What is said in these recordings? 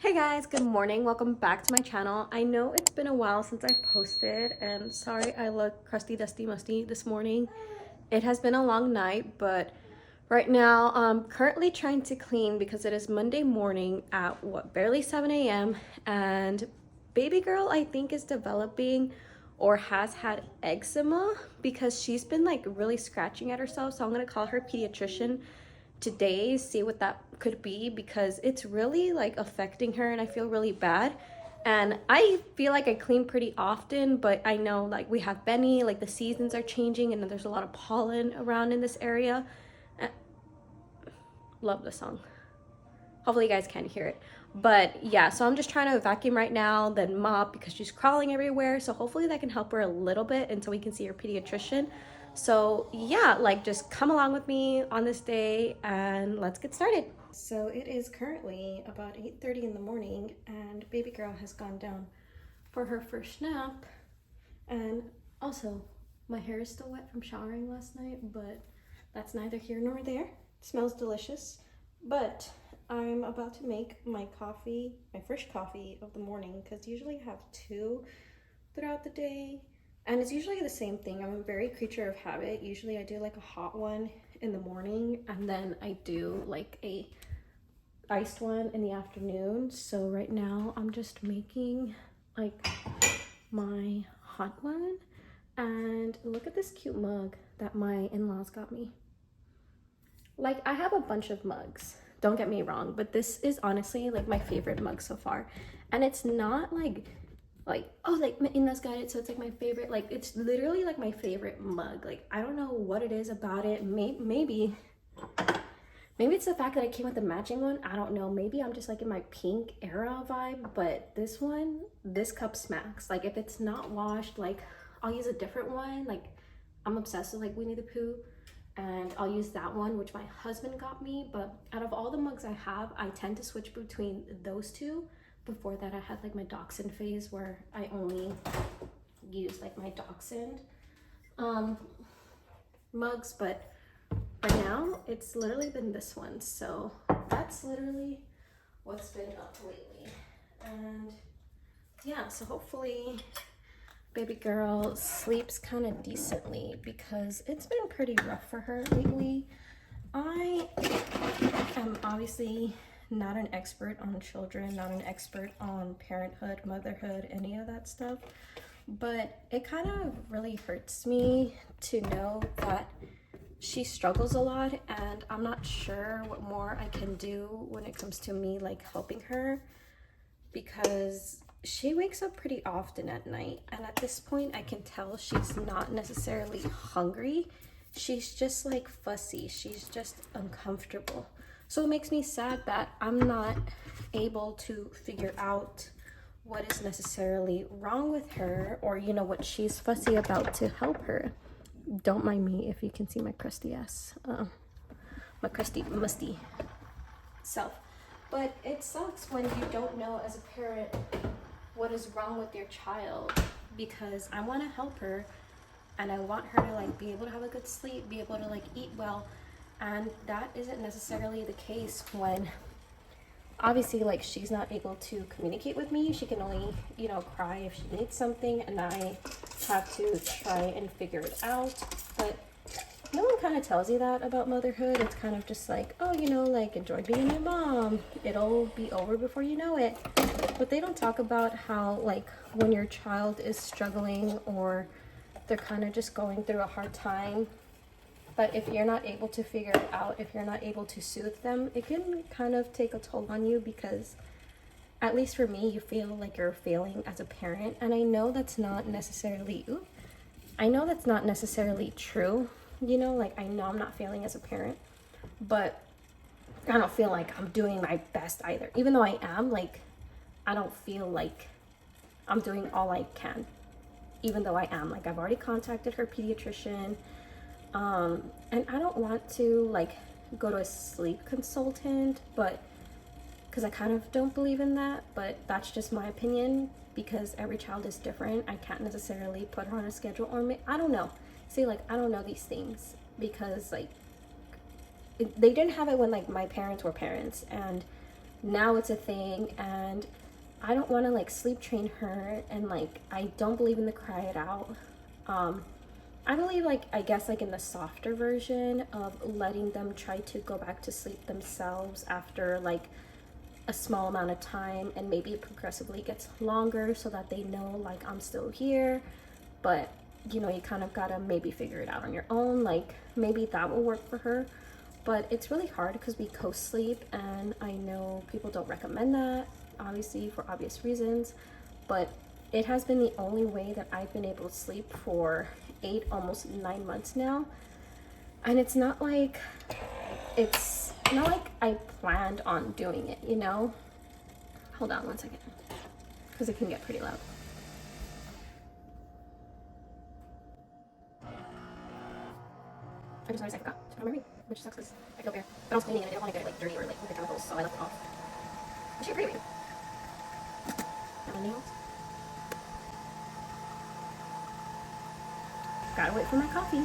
Hey guys, good morning. Welcome back to my channel. I know it's been a while since I posted and sorry I look crusty, dusty, musty this morning. It has been a long night, but right now I'm currently trying to clean because it is Monday morning at barely 7 a.m. and baby girl I think is developing or has had eczema because she's been like really scratching at herself. So I'm gonna call her pediatrician today, see what that could be because it's really like affecting her and I feel really bad. And I feel like I clean pretty often, but I know like we have Benny, like the seasons are changing and there's a lot of pollen around in this area. Love the song. Hopefully you guys can hear it. But yeah, so I'm just trying to vacuum right now, then mop because she's crawling everywhere. So hopefully that can help her a little bit until we can see her pediatrician. So yeah, like just come along with me on this day and let's get started. So it is currently about 8:30 in the morning and baby girl has gone down for her first nap. And also my hair is still wet from showering last night, but that's neither here nor there. It smells delicious. But I'm about to make my coffee, my first coffee of the morning, because usually I have two throughout the day. And it's usually the same thing. I'm a very creature of habit. Usually I do like a hot one in the morning and then I do like a iced one in the afternoon. So right now I'm just making like my hot one. And look at this cute mug that my in-laws got me. Like, I have a bunch of mugs, don't get me wrong, but this is honestly like my favorite mug so far. And it's not like oh, like my in-laws got it so it's like my favorite. Like, it's literally like my favorite mug. Like, I don't know what it is about it. Maybe it's the fact that I came with the matching one. I don't know, maybe I'm just like in my pink era vibe, but this cup smacks. Like, if it's not washed, like I'll use a different one. Like, I'm obsessed with like Winnie the Pooh and I'll use that one, which my husband got me. But out of all the mugs I have, I tend to switch between those two. Before that I had like my dachshund phase where I only use like my dachshund mugs, but for now it's literally been this one. So that's literally what's been up lately. And yeah, so hopefully baby girl sleeps kind of decently because it's been pretty rough for her lately. I am obviously not an expert on children, not an expert on parenthood, motherhood, any of that stuff, but it kind of really hurts me to know that she struggles a lot and I'm not sure what more I can do when it comes to me like helping her, because she wakes up pretty often at night and at this point I can tell she's not necessarily hungry. She's just like fussy. She's just uncomfortable. So it makes me sad that I'm not able to figure out what is necessarily wrong with her or, you know, what she's fussy about to help her. Don't mind me if you can see my crusty ass, my crusty, musty self. But it sucks when you don't know as a parent what is wrong with your child, because I want to help her and I want her to like be able to have a good sleep, be able to like eat well, and that isn't necessarily the case when obviously like she's not able to communicate with me. She can only, you know, cry if she needs something and I have to try and figure it out. But no one kind of tells you that about motherhood. It's kind of just like, oh, you know, like enjoy being a mom, it'll be over before you know it. But they don't talk about how like when your child is struggling or they're kind of just going through a hard time, but if you're not able to figure it out, if you're not able to soothe them, it can kind of take a toll on you, because at least for me, you feel like you're failing as a parent. And I know that's not necessarily, I know that's not necessarily true, you know, like I know I'm not failing as a parent, but I don't feel like I'm doing my best either. Even though I am, like, I don't feel like I'm doing all I can, even though I am. Like, I've already contacted her pediatrician, and I don't want to like go to a sleep consultant, but because I kind of don't believe in that, but that's just my opinion because every child is different. I can't necessarily put her on a schedule, or I don't know. See, like, I don't know these things because like they didn't have it when like my parents were parents, and now it's a thing, and I don't want to like sleep train her, and like I don't believe in the cry it out. I believe like, I guess like in the softer version of letting them try to go back to sleep themselves after like a small amount of time, and maybe it progressively gets longer so that they know like I'm still here. But you know, you kind of gotta maybe figure it out on your own. Like maybe that will work for her, but it's really hard because we co-sleep, and I know people don't recommend that, obviously for obvious reasons, but it has been the only way that I've been able to sleep for 8, almost 9 months now. And it's not like I planned on doing it, you know? Hold on one second, because it can get pretty loud. I'm sorry, I forgot to put on my ring, which sucks because I feel bad. But I was cleaning and I didn't want to get it like dirty or like with the chemicals, so I left it off. But she agreed with me. Got my nails. Gotta wait for my coffee.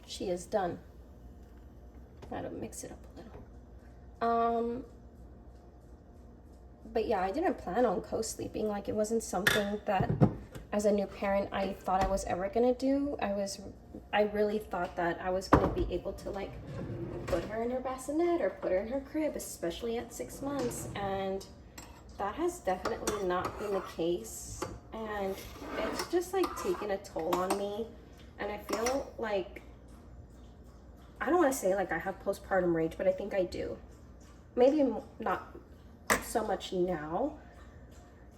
She is done. Gotta mix it up a little. But yeah, I didn't plan on co-sleeping. Like, it wasn't something that as a new parent I thought I was ever gonna do. I really thought that I was gonna be able to like put her in her bassinet or put her in her crib, especially at 6 months, and that has definitely not been the case, and it's just like taken a toll on me. And I feel like, I don't want to say like I have postpartum rage, but I think I do. Maybe not so much now,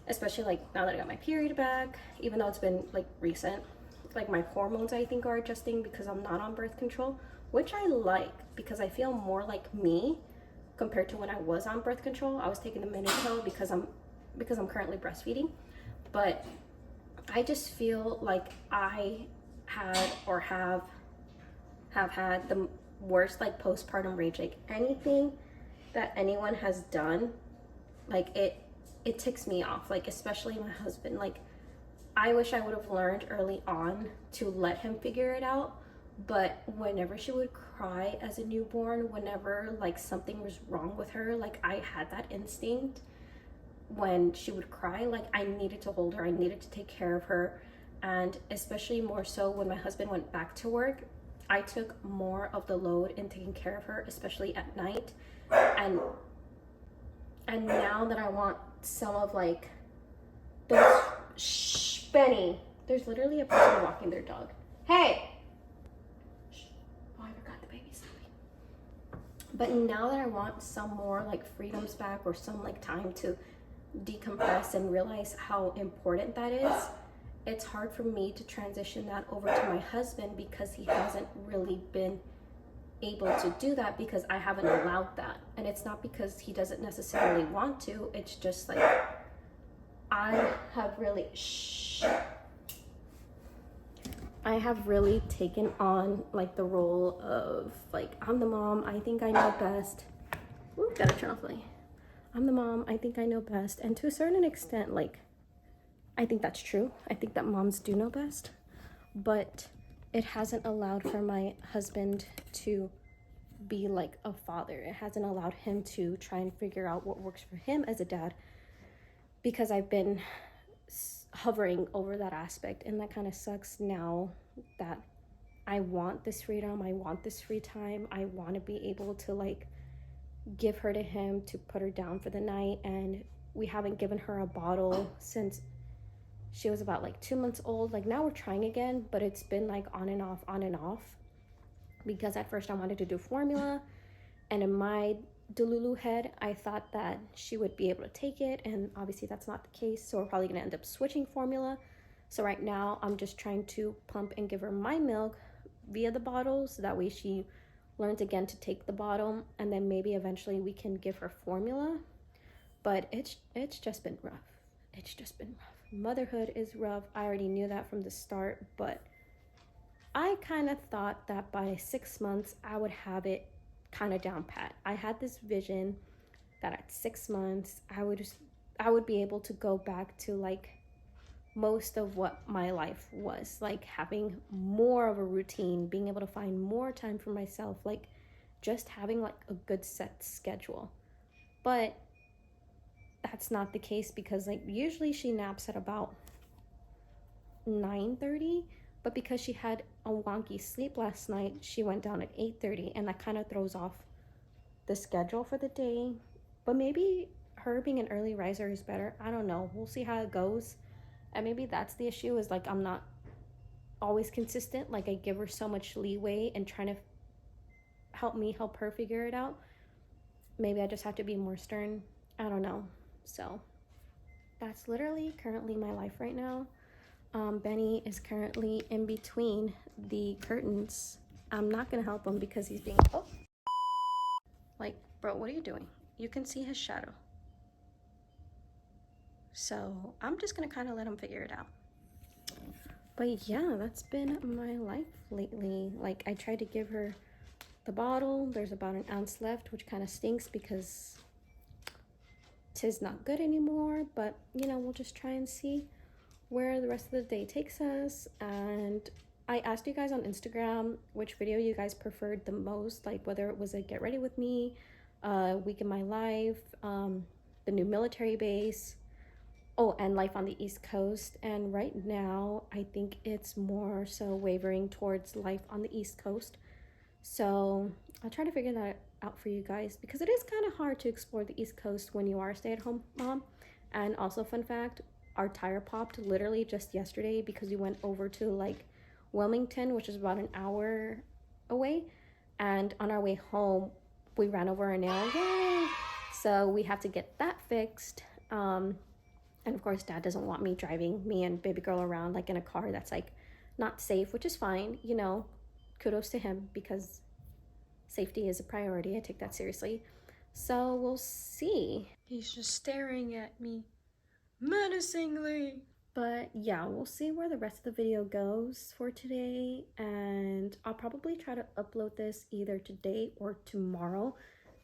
especially like now that I got my period back, even though it's been like recent. Like my hormones I think are adjusting because I'm not on birth control, which I like because I feel more like me compared to when I was on birth control. I was taking the mini pill because I'm currently breastfeeding, but I just feel like I had or have had the worst like postpartum rage. Like anything that anyone has done, like it ticks me off, like especially my husband. Like I wish I would have learned early on to let him figure it out, but whenever she would cry as a newborn, whenever like something was wrong with her, like I had that instinct when she would cry, like I needed to hold her, I needed to take care of her. And especially more so when my husband went back to work, I took more of the load in taking care of her, especially at night. And now that I want some of like those, shh, Benny, there's literally a person walking their dog. Hey! Shh. Oh, I forgot the baby's sleeping. But now that I want some more like freedoms back, or some like time to decompress and realize how important that is, it's hard for me to transition that over to my husband because he hasn't really been able to do that, because I haven't allowed that. And it's not because he doesn't necessarily want to, it's just like I have really taken on like the role of like, I'm the mom, I think I know best. Ooh, gotta turn off the light. I'm the mom, I think I know best. And to a certain extent, like I think that's true. I think that moms do know best, but it hasn't allowed for my husband to be like a father. It hasn't allowed him to try and figure out what works for him as a dad, because I've been hovering over that aspect, and that kind of sucks now that I want this freedom, I want this free time, I want to be able to like give her to him to put her down for the night. And we haven't given her a bottle since she was about like 2 months old. Like now we're trying again, but it's been like on and off, because at first I wanted to do formula, and in my Delulu head I thought that she would be able to take it, and obviously that's not the case, so we're probably gonna end up switching formula. So right now I'm just trying to pump and give her my milk via the bottle, so that way she learns again to take the bottle, and then maybe eventually we can give her formula. But it's just been rough. It's just been rough. Motherhood is rough. I already knew that from the start, but I kind of thought that by 6 months I would have it kind of down pat. I had this vision that at 6 months I would be able to go back to like most of what my life was, like having more of a routine, being able to find more time for myself, like just having like a good set schedule. But that's not the case because like usually she naps at about 9:30, but because she had a wonky sleep last night, she went down at 8:30, and that kind of throws off the schedule for the day. But maybe her being an early riser is better. I don't know. We'll see how it goes. And maybe that's the issue, is like I'm not always consistent. Like I give her so much leeway and trying to help her figure it out. Maybe I just have to be more stern. I don't know. So that's literally currently my life right now. Benny is currently in between the curtains. I'm not gonna help him because he's being, oh, like, bro, what are you doing? You can see his shadow. So I'm just gonna kind of let him figure it out. But yeah, that's been my life lately. Like I tried to give her the bottle. There's about an ounce left, which kind of stinks because tis not good anymore. But you know, we'll just try and see where the rest of the day takes us. And I asked you guys on Instagram which video you guys preferred the most, like whether it was a get ready with me, week in my life, the new military base, oh, and life on the East Coast. And right now I think it's more so wavering towards life on the East Coast. So I'll try to figure that out for you guys because it is kind of hard to explore the East Coast when you are a stay-at-home mom. And also, fun fact, our tire popped literally just yesterday because we went over to like Wilmington, which is about an hour away, and on our way home we ran over a nail. Yay! So we have to get that fixed. And of course Dad doesn't want me driving me and baby girl around like in a car that's like not safe, which is fine, you know, kudos to him because safety is a priority. I take that seriously. So we'll see. He's just staring at me menacingly. But yeah, we'll see where the rest of the video goes for today, and I'll probably try to upload this either today or tomorrow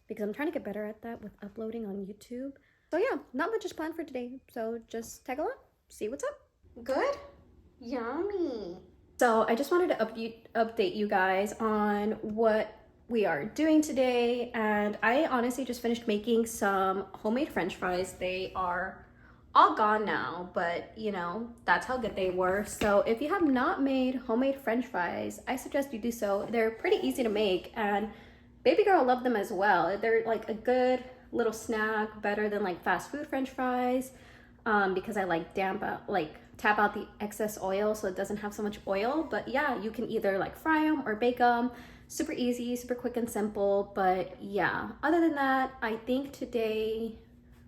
because I'm trying to get better at that with uploading on YouTube. So yeah, not much is planned for today, so just tag along, see what's up. Good? Yummy. So I just wanted to update you guys on what we are doing today, and I honestly just finished making some homemade French fries. They are all gone now, but you know, that's how good they were. So if you have not made homemade French fries, I suggest you do so. They're pretty easy to make, and baby girl loved them as well. They're like a good little snack, better than like fast food French fries, because I like tap out the excess oil so it doesn't have so much oil. But yeah, you can either like fry them or bake them. Super easy, super quick and simple. But yeah, other than that, I think today,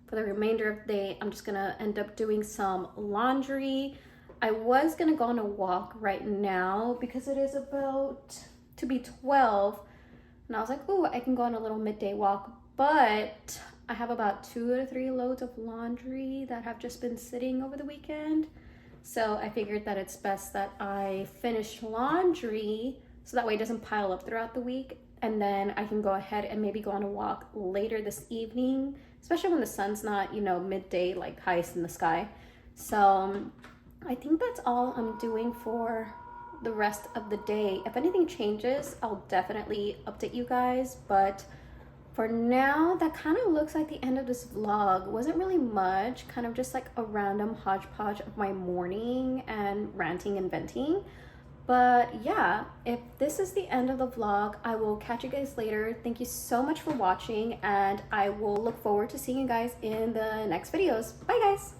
for the remainder of the day, I'm just gonna end up doing some laundry. I was gonna go on a walk right now because it is about to be 12, and I was like, ooh, I can go on a little midday walk, but I have about 2 to 3 loads of laundry that have just been sitting over the weekend. So I figured that it's best that I finish laundry so that way it doesn't pile up throughout the week, and then I can go ahead and maybe go on a walk later this evening, especially when the sun's not, you know, midday, like highest in the sky. So I think that's all I'm doing for the rest of the day. If anything changes, I'll definitely update you guys, but for now, that kind of looks like the end of this vlog. Wasn't really much, kind of just like a random hodgepodge of my morning and ranting and venting. But yeah, if this is the end of the vlog, I will catch you guys later. Thank you so much for watching, and I will look forward to seeing you guys in the next videos. Bye guys!